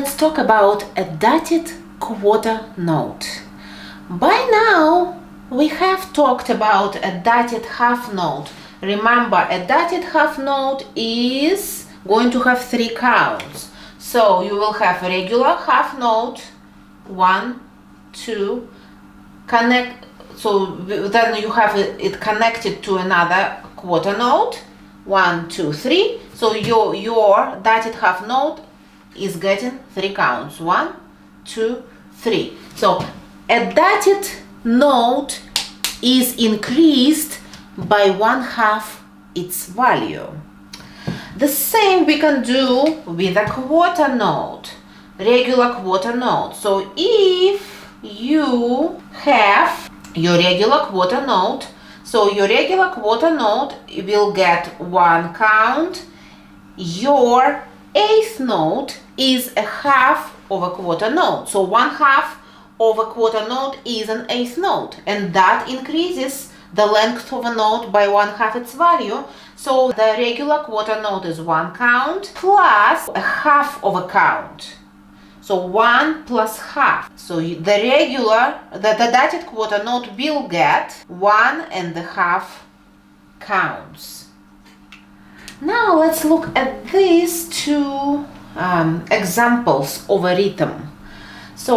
let's talk about a dotted quarter note. By now, we have talked about a dotted half note. Remember, a dotted half note is going to have 3 counts. So you will have a regular half note, 1, 2, connect. So then you have it connected to another quarter note, 1, 2, 3. So your dotted half note is getting 3 counts, 1, 2, 3. So a dotted note is increased by 1/2 its value. The same we can do with a quarter note, regular quarter note. So if you have your regular quarter note, so your regular quarter note will get 1 count. Your 8th note is a half of a quarter note. So 1/2 of a quarter note is an 8th note, and that increases the length of a note by 1/2 its value. So the regular quarter note is 1 count plus a half of a count. So 1 plus half. So the dotted quarter note will get 1.5 counts. Now let's look at these 2 examples of a rhythm. So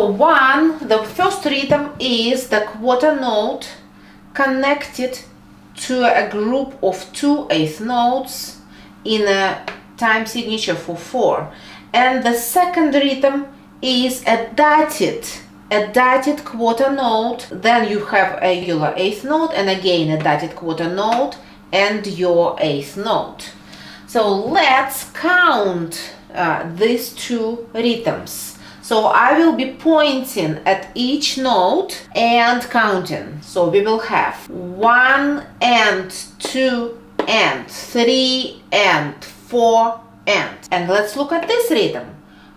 the first rhythm is the quarter note connected to a group of 2 8th notes in a time signature for 4. And the second rhythm is a dotted quarter note. Then you have a regular 8th note and again a dotted quarter note and your 8th note. So let's count these 2 rhythms. So I will be pointing at each note and counting. So we will have 1 and 2 and 3 and 4 and let's look at this rhythm.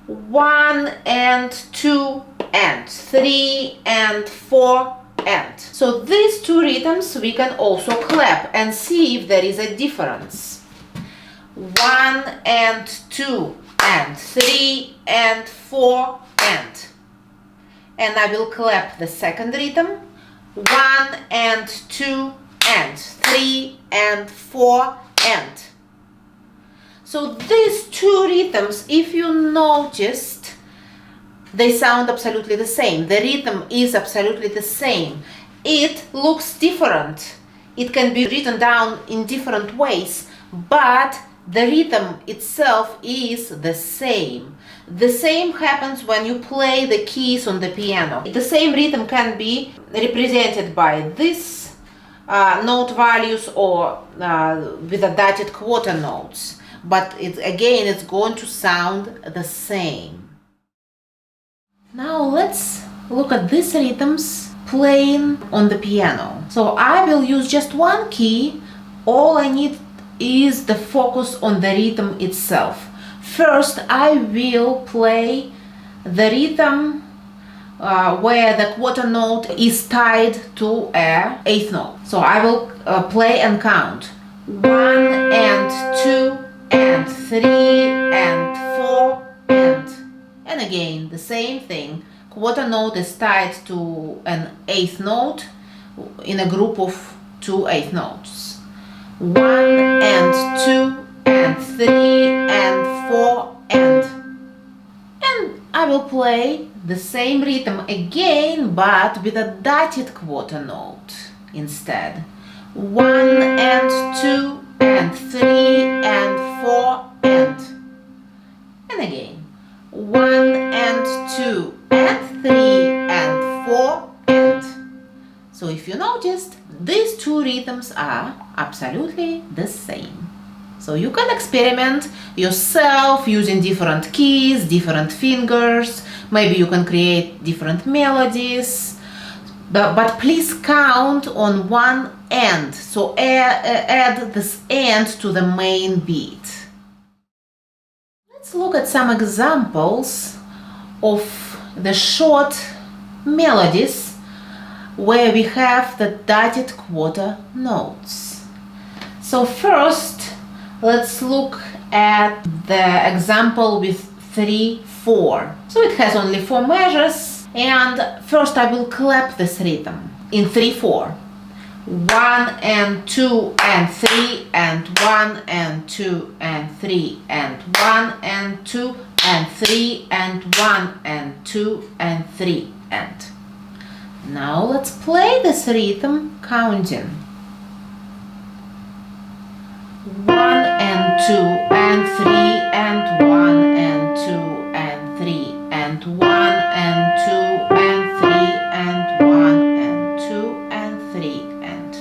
1 and 2 and 3 and 4 and. So these 2 rhythms we can also clap and see if there is a difference. 1 and 2 and 3 and 4 and I will clap the second rhythm. 1 and 2 and 3 and 4 and. So these 2 rhythms, if you noticed, they sound absolutely the same. The rhythm is absolutely the same. It looks different. It can be written down in different ways, but the rhythm itself is the same. The same happens when you play the keys on the piano. The same rhythm can be represented by this note values or with the dotted quarter notes. But it's going to sound the same. Now let's look at these rhythms playing on the piano. So I will use just 1 key. All I need is the focus on the rhythm itself. First, I will play the rhythm where the quarter note is tied to a 8th note. So I will play and count 1 and 2 and 3 and 4 and again the same thing. Quarter note is tied to an 8th note in a group of 2 8th notes. 1 and 2 and 3 and 4 and I will play the same rhythm again but with a dotted quarter note instead. 1 and 2 and 3 and 4 and again 1 and 2 and 3 and 4 and. So if you noticed, these 2 rhythms are absolutely the same. So you can experiment yourself using different keys, different fingers. Maybe you can create different melodies. But please count on 1 end. So add this end to the main beat. Let's look at some examples of the short melodies where we have the dotted quarter notes. So first, let's look at the example with 3, 4. So it has only 4 measures, and first I will clap this rhythm in 3, 4. 1 and 2 and 3 and 1 and 2 and 3 and 1 and 2 and 3 and 1 and 2 and 3 and. Now let's play this rhythm counting. 1 and 2 and 3 and 1 and 2 and 3 and 1 and 2 and 3 and 1 and 2 and 3 and.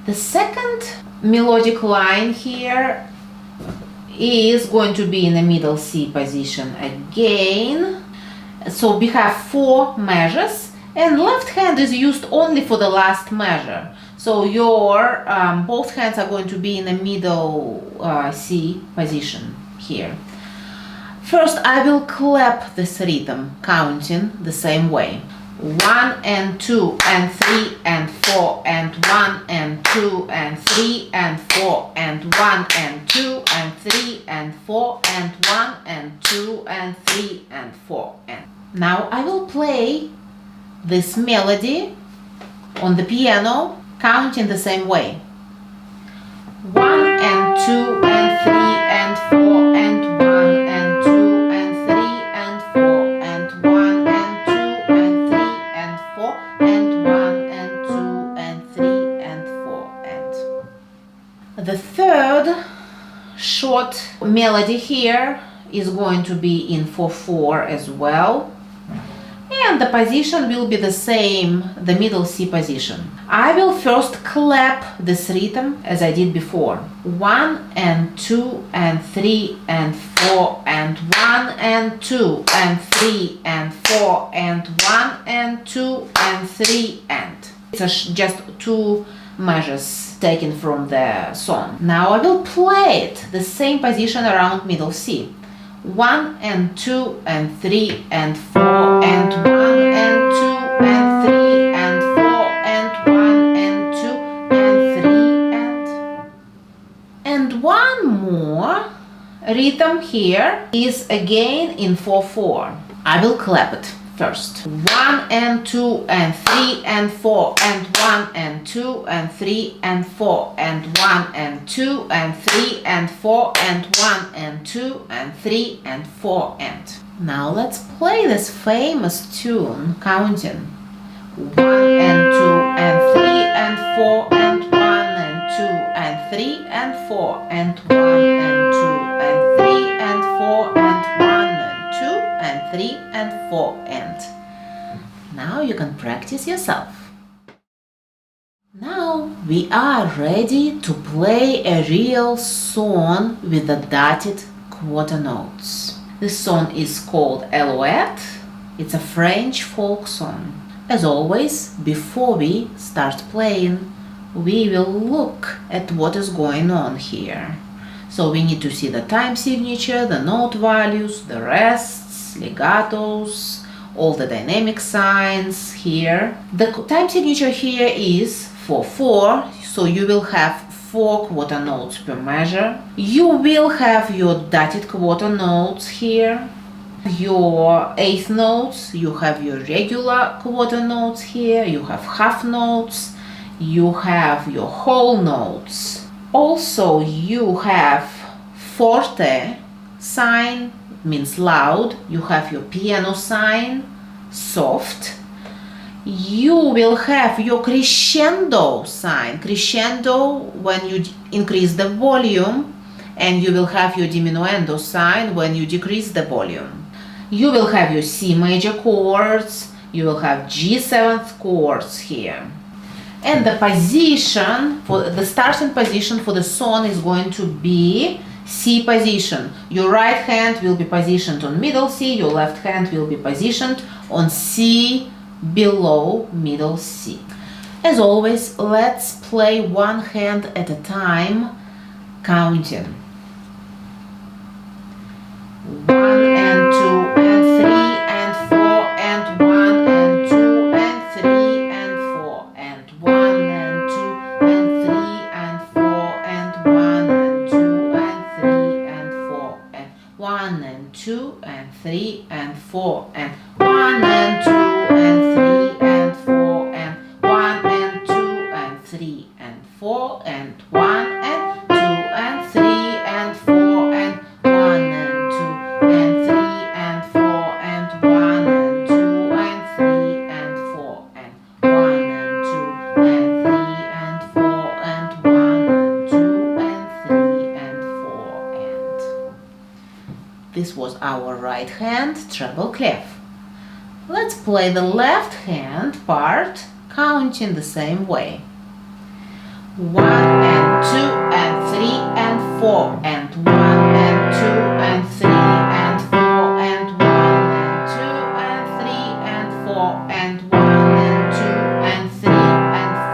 The second melodic line here is going to be in the middle C position again. So we have 4 measures, and left hand is used only for the last measure. So your both hands are going to be in the middle C position here. First I will clap this rhythm, counting the same way. 1 and 2 and 3 and 4 and 1 and 2 and 3 and 4 and 1 and 2 and 3 and 4 and 1 and 2 and 3 and 4 and. Now I will play this melody on the piano, counting the same way. 1 and 2 and 3 and 4 and 1 and 2 and 3 and 4 and 1 and 2 and 3 and 4 and 1 and 2 and 3 and 4 and. The third short melody here is going to be in 4/4 as well. And the position will be the same, the middle C position. I will first clap this rhythm as I did before. 1 and 2 and 3 and 4 and 1 and 2 and 3 and 4 and 1 and 2 and 3 and. It's just 2 measures taken from the song. Now I will play it the same position around middle C. 1 and 2 and 3 and 4 and 1 and 2 and 3 and 4 and 1 and 2 and 3 and one more rhythm here is again in 4/4. I will clap it first. 1 and 2 and 3 and 4 and 1 and 2 and 3 and 4 and 1 and 2 and 3 and 4 and 1 and 2 and 3 and 4 and. Now let's play this famous tune counting. 1 and 2 and 3 and 4 and 1 and 2 and 3 and 4 and 1 and 2 and 3 and 4 and 1 and 2 and 3 and 4 and. Now you can practice yourself. Now we are ready to play a real song with the dotted quarter notes. This song is called Alouette. It's a French folk song. As always, before we start playing, we will look at what is going on here. So we need to see the time signature, the note values, the rests, legatos, all the dynamic signs here. The time signature here is 4/4, so you will have 4 quarter notes per measure. You will have your dotted quarter notes here, your eighth notes, you have your regular quarter notes here, you have half notes, you have your whole notes. Also you have forte sign, means loud, you have your piano sign, soft. You will have your crescendo sign, crescendo when you increase the volume, and you will have your diminuendo sign when you decrease the volume. You will have your C major chords, you will have G7 chords here. And the position, for the starting position for the song is going to be C position. Your right hand will be positioned on middle C, your left hand will be positioned on C below middle C. As always, let's play one hand at a time, counting. 1 and 2 and 3 and 4 and 1 and 2 and 3 and 4 and 1 and 2 and 3 and 4 and 1 and 2 and 3 and 4 and 1 and 2 and 3 and 4 and 1 and 2 and 3 and 4 and 1 and 2 and 3 and 4 and 1 and 2 and 3 and 4 and 1 and 2 and 3 and 4 and 1 and 2 and 3 and 4 and 1 and 2 and 3 and 4 and 1 and 2 and 3 and 4 and. This was our right hand treble clef. Let's play the left hand part counting the same way. 1 and 2 and 3 and 4 and 1 and 2 and 3 and 4 and 1 and 2 and 3 and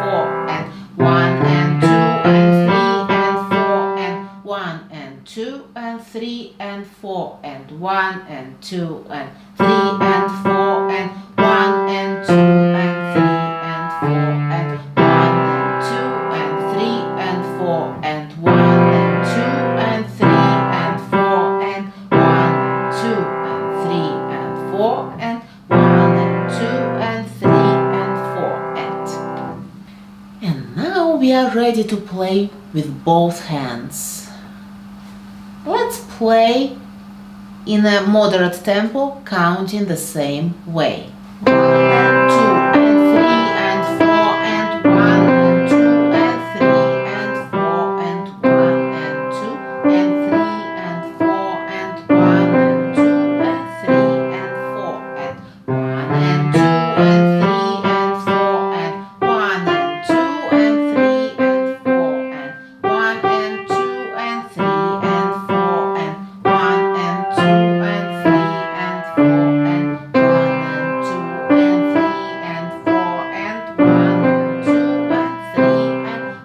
4 and 1 and 2 and 3 and 4 and 1 and 2 and 3 and 4 and 1 and 2 and 3 and 4 and 1 and 2 and 3 and 4 and 1 and 2 and 3 and 4 and 1 and 2 and 3 and 4 and 1 and 2 and 3 and 4 and 1, 2 and 3 and 4 and 1 and 2 and 3 and 4 and now we are ready to play with both hands. Let's play in a moderate tempo, counting the same way. 1 and 2 and 3 and 4 and 1 and 2 and 3 and 4 and 1 and 2 and 3 and 4 and 1 and 2 and 3 and 4 and 1 and 2 and 3 and 4 and 1 and 2 and 3 and 4 and 1 and 2 and 3 and 4 and 1 and 2 and 3 and 4 and 1 and 2 and 3 and 4 and 1 and 2 and 3 and 4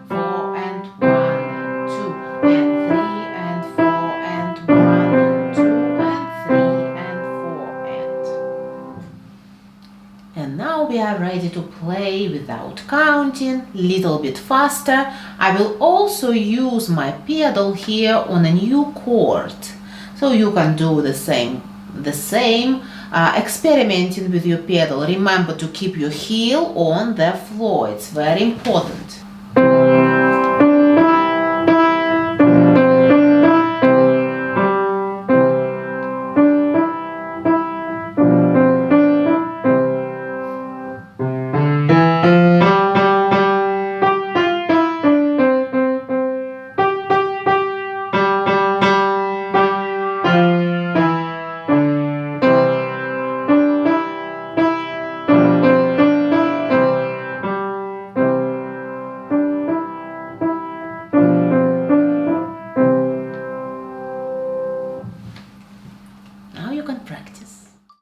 and 1 and 2 and 3 and 4 and 1 and 2 and 3 and 4 and now we are ready to play without counting, little bit faster. I will also use my pedal here on a new chord, so you can do the same, experimenting with your pedal. Remember to keep your heel on the floor, it's very important.